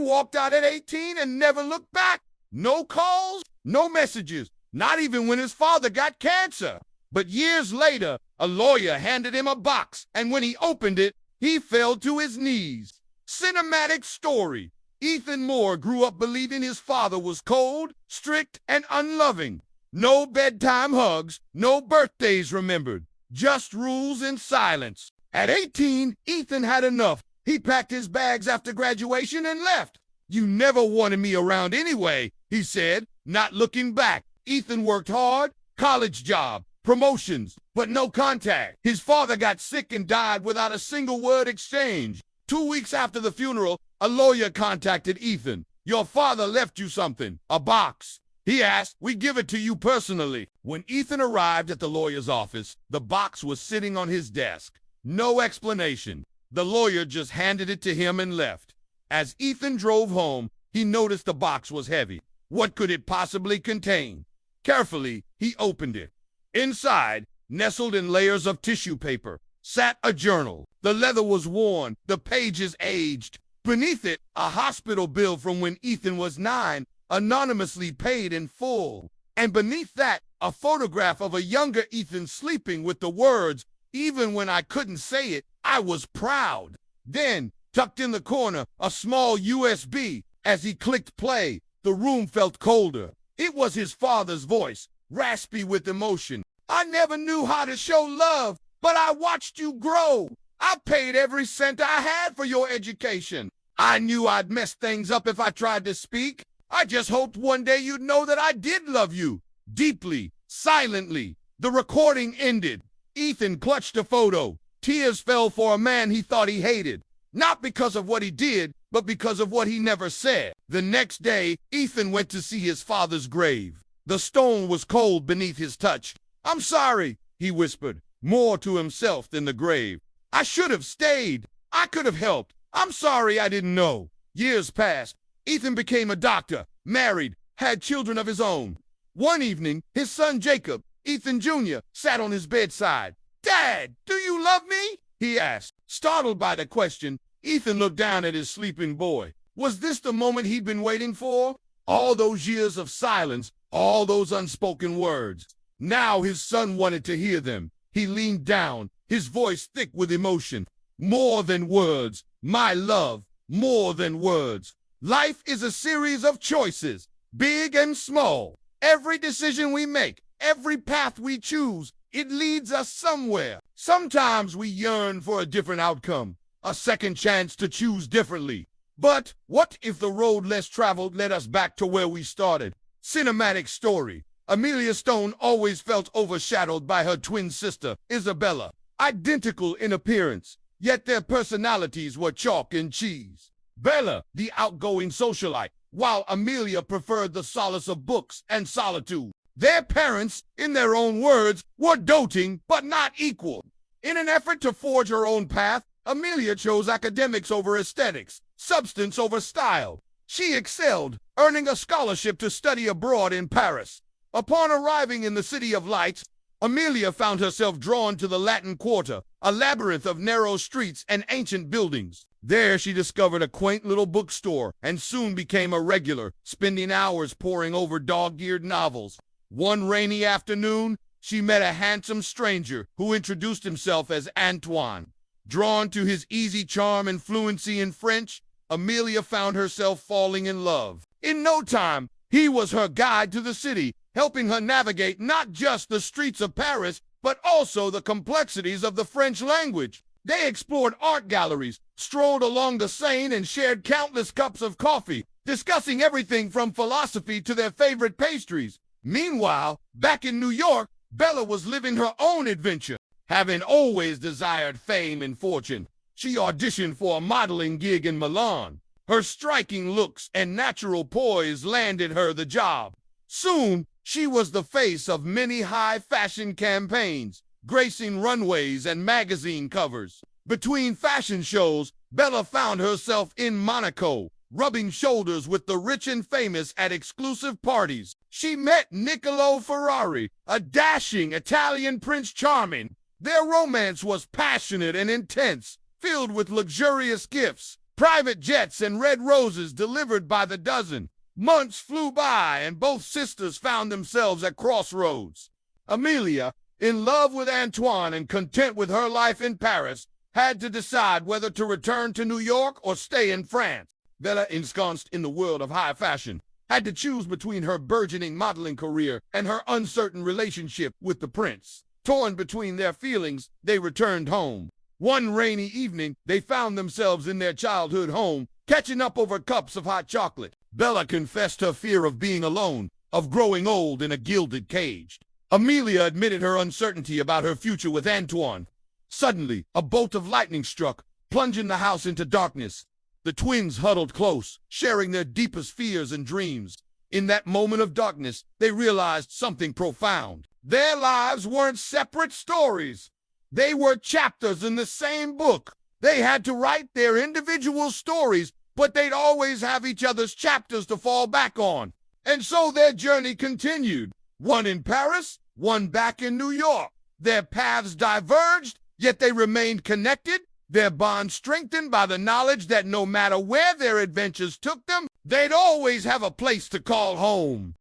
walked out at 18 and never looked back. No calls, no messages, not even when his father got cancer. But years later, a lawyer handed him a box, and when he opened it, he fell to his knees. Cinematic story. Ethan Moore grew up believing his father was cold, strict, and unloving. No bedtime hugs, no birthdays remembered, just rules and silence. At 18, Ethan had enough. He packed his bags after graduation and left. "You never wanted me around anyway," he said, not looking back. Ethan worked hard, college job, promotions, but no contact. His father got sick and died without a single word exchanged. 2 weeks after the funeral, a lawyer contacted Ethan. "Your father left you something, a box. He asked we give it to you personally." When Ethan arrived at the lawyer's office, the box was sitting on his desk. No explanation. The lawyer just handed it to him and left. As Ethan drove home, he noticed the box was heavy. What could it possibly contain? Carefully, he opened it. Inside, nestled in layers of tissue paper, sat a journal. The leather was worn, the pages aged. Beneath it, a hospital bill from when Ethan was 9, anonymously paid in full. And beneath that, a photograph of a younger Ethan sleeping with the words, "Even when I couldn't say it, I was proud." Then, tucked in the corner, a small USB. As he clicked play, the room felt colder. It was his father's voice, raspy with emotion. "I never knew how to show love, but I watched you grow. I paid every cent I had for your education. I knew I'd mess things up if I tried to speak. I just hoped one day you'd know that I did love you." Deeply, silently, the recording ended. Ethan clutched a photo. Tears fell for a man he thought he hated. Not because of what he did, but because of what he never said. The next day, Ethan went to see his father's grave. The stone was cold beneath his touch. "I'm sorry," he whispered, more to himself than the grave. "I should have stayed. I could have helped. I'm sorry I didn't know." Years passed. Ethan became a doctor, married, had children of his own. One evening, his son Jacob, Ethan Jr., sat on his bedside. "Dad, do you love me?" he asked. Startled by the question, Ethan looked down at his sleeping boy. Was this the moment he'd been waiting for? All those years of silence, all those unspoken words. Now his son wanted to hear them. He leaned down, his voice thick with emotion. "More than words, my love, more than words. Life is a series of choices, big and small. Every decision we make, every path we choose, it leads us somewhere. Sometimes we yearn for a different outcome, a second chance to choose differently. But what if the road less traveled led us back to where we started?" Cinematic story. Amelia Stone always felt overshadowed by her twin sister, Isabella. Identical in appearance, yet their personalities were chalk and cheese. Bella, the outgoing socialite, while Amelia preferred the solace of books and solitude. Their parents, in their own words, were doting but not equal. In an effort to forge her own path, Amelia chose academics over aesthetics, substance over style. She excelled, earning a scholarship to study abroad in Paris. Upon arriving in the City of Lights, Amelia found herself drawn to the Latin Quarter, a labyrinth of narrow streets and ancient buildings. There she discovered a quaint little bookstore and soon became a regular, spending hours poring over dog-eared novels. One rainy afternoon, she met a handsome stranger who introduced himself as Antoine. Drawn to his easy charm and fluency in French, Amelia found herself falling in love. In no time, he was her guide to the city, helping her navigate not just the streets of Paris, but also the complexities of the French language. They explored art galleries, strolled along the Seine, and shared countless cups of coffee, discussing everything from philosophy to their favorite pastries. Meanwhile, back in New York, Bella was living her own adventure. Having always desired fame and fortune, she auditioned for a modeling gig in Milan. Her striking looks and natural poise landed her the job. Soon, she was the face of many high-fashion campaigns, gracing runways and magazine covers. Between fashion shows, Bella found herself in Monaco, rubbing shoulders with the rich and famous at exclusive parties. She met Niccolo Ferrari, a dashing Italian Prince Charming. Their romance was passionate and intense, filled with luxurious gifts, Private jets and red roses delivered by the dozen. Months flew by, and both sisters found themselves at crossroads. Amelia, in love with Antoine and content with her life in Paris, had to decide whether to return to New York or stay in France. Bella, ensconced in the world of high fashion, had to choose between her burgeoning modeling career and her uncertain relationship with the prince. Torn between their feelings, they returned home. One rainy evening, they found themselves in their childhood home, catching up over cups of hot chocolate. Bella confessed her fear of being alone, of growing old in a gilded cage. Amelia admitted her uncertainty about her future with Antoine. Suddenly, a bolt of lightning struck, plunging the house into darkness. The twins huddled close, sharing their deepest fears and dreams. In that moment of darkness, they realized something profound. Their lives weren't separate stories. They were chapters in the same book. They had to write their individual stories, but they'd always have each other's chapters to fall back on. And so their journey continued. One in Paris, one back in New York. Their paths diverged, yet they remained connected, their bond strengthened by the knowledge that no matter where their adventures took them, they'd always have a place to call home.